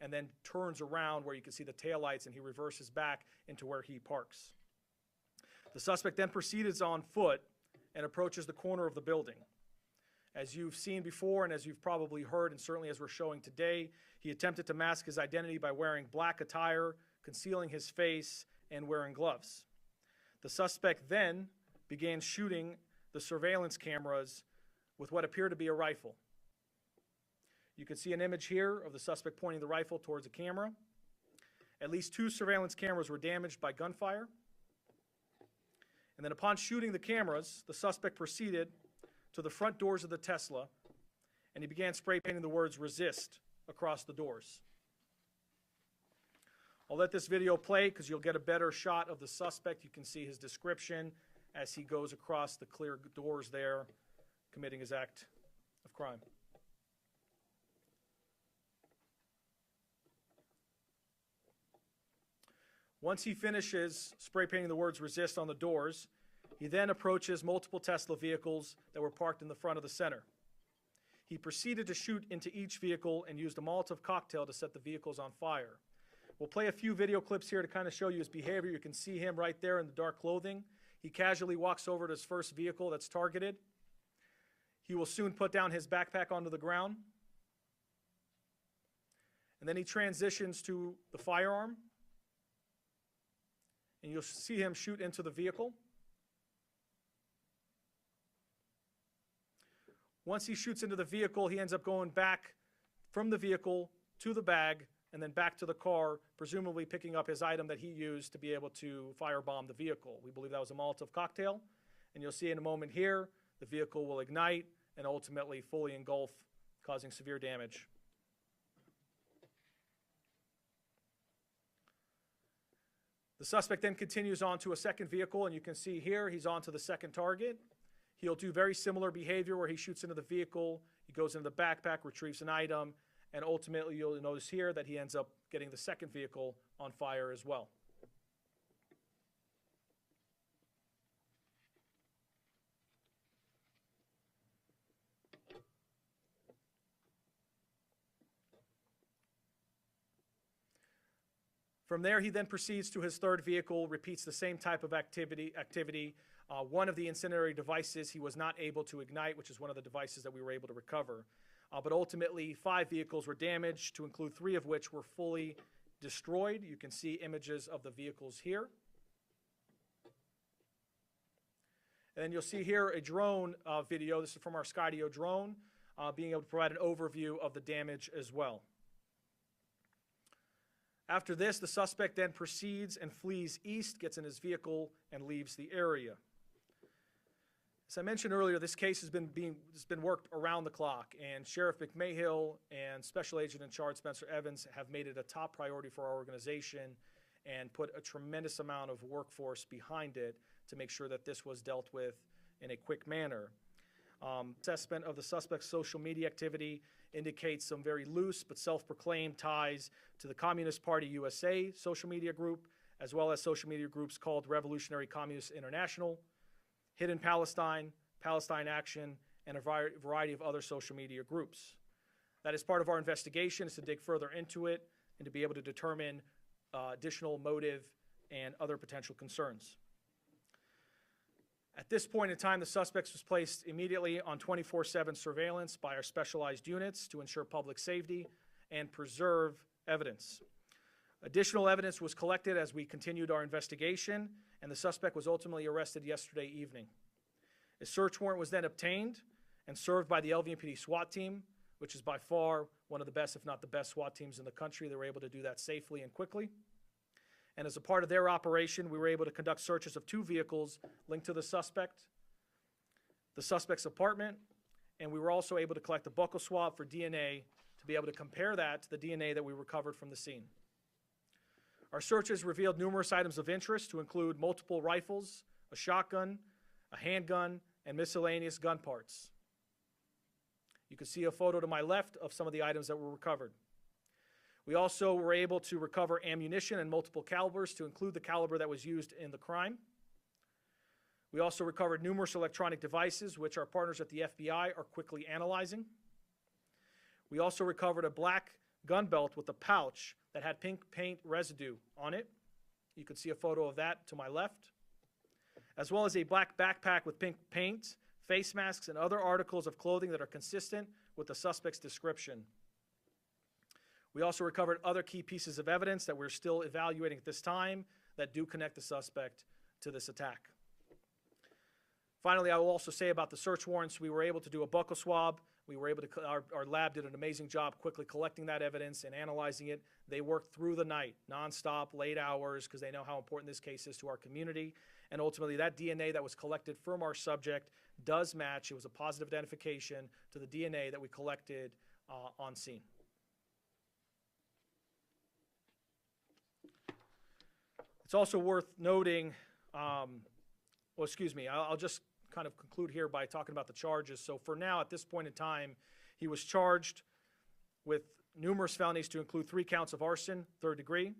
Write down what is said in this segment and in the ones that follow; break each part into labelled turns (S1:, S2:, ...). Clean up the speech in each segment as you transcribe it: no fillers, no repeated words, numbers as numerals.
S1: and then turns around where you can see the taillights, and he reverses back into where he parks. The suspect then proceeds on foot and approaches the corner of the building. As you've seen before, and as you've probably heard, and certainly as we're showing today, he attempted to mask his identity by wearing black attire, concealing his face, and wearing gloves. The suspect then began shooting the surveillance cameras with what appeared to be a rifle. You can see an image here of the suspect pointing the rifle towards a camera. At least 2 surveillance cameras were damaged by gunfire. And then upon shooting the cameras, the suspect proceeded to the front doors of the Tesla, and he began spray painting the words "resist" across the doors. I'll let this video play because you'll get a better shot of the suspect. You can see his description as he goes across the clear doors there, committing his act of crime. Once he finishes spray painting the words "resist" on the doors, he then approaches multiple Tesla vehicles that were parked in the front of the center. He proceeded to shoot into each vehicle and used a Molotov cocktail to set the vehicles on fire. We'll play a few video clips here to kind of show you his behavior. You can see him right there in the dark clothing. He casually walks over to his first vehicle that's targeted. He will soon put down his backpack onto the ground. And then he transitions to the firearm. And you'll see him shoot into the vehicle. Once he shoots into the vehicle, he ends up going back from the vehicle to the bag and then back to the car, presumably picking up his item that he used to be able to firebomb the vehicle. We believe that was a Molotov cocktail. And you'll see in a moment here, the vehicle will ignite and ultimately fully engulf, causing severe damage. The suspect then continues on to a second vehicle, and you can see here he's on to the second target. He'll do very similar behavior where he shoots into the vehicle, he goes into the backpack, retrieves an item, and ultimately you'll notice here that he ends up getting the second vehicle on fire as well. From there, he then proceeds to his third vehicle, repeats the same type of activity. One of the incendiary devices he was not able to ignite, which is one of the devices that we were able to recover. But ultimately, 5 vehicles were damaged, to include 3 of which were fully destroyed. You can see images of the vehicles here. And then you'll see here a drone video. This is from our Skydio drone, being able to provide an overview of the damage as well. After this, the suspect then proceeds and flees east, gets in his vehicle, and leaves the area. As I mentioned earlier, this case has been worked around the clock, and Sheriff McMahill and Special Agent in Charge Spencer Evans have made it a top priority for our organization and put a tremendous amount of workforce behind it to make sure that this was dealt with in a quick manner. Assessment of the suspect's social media activity indicates some very loose but self-proclaimed ties to the Communist Party USA social media group, as well as social media groups called Revolutionary Communist International, Hidden Palestine, Palestine Action, and a variety of other social media groups. That is part of our investigation, is to dig further into it and to be able to determine additional motive and other potential concerns. At this point in time, the suspect was placed immediately on 24/7 surveillance by our specialized units to ensure public safety and preserve evidence. Additional evidence was collected as we continued our investigation, and the suspect was ultimately arrested yesterday evening. A search warrant was then obtained and served by the LVMPD SWAT team, which is by far one of the best, if not the best, SWAT teams in the country. They were able to do that safely and quickly. And as a part of their operation, we were able to conduct searches of 2 vehicles linked to the suspect's apartment, and we were also able to collect a buccal swab for DNA to be able to compare that to the DNA that we recovered from the scene. Our searches revealed numerous items of interest, to include multiple rifles, a shotgun, a handgun, and miscellaneous gun parts. You can see a photo to my left of some of the items that were recovered. We also were able to recover ammunition in multiple calibers, to include the caliber that was used in the crime. We also recovered numerous electronic devices, which our partners at the FBI are quickly analyzing. We also recovered a black gun belt with a pouch that had pink paint residue on it. You can see a photo of that to my left, as well as a black backpack with pink paint, face masks, and other articles of clothing that are consistent with the suspect's description. We also recovered other key pieces of evidence that we're still evaluating at this time that do connect the suspect to this attack. Finally, I will also say about the search warrants, we were able to do a buccal swab. We were able to, our lab did an amazing job quickly collecting that evidence and analyzing it. They worked through the night, nonstop, late hours, because they know how important this case is to our community. And ultimately, that DNA that was collected from our subject does match. It was a positive identification to the DNA that we collected on scene. It's also worth noting, well, excuse me, I'll just kind of conclude here by talking about the charges. So for now, at this point in time, he was charged with numerous felonies to include 3 counts of arson, 3rd degree,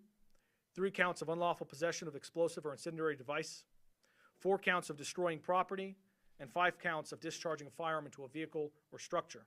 S1: 3 counts of unlawful possession of explosive or incendiary device, 4 counts of destroying property, and 5 counts of discharging a firearm into a vehicle or structure.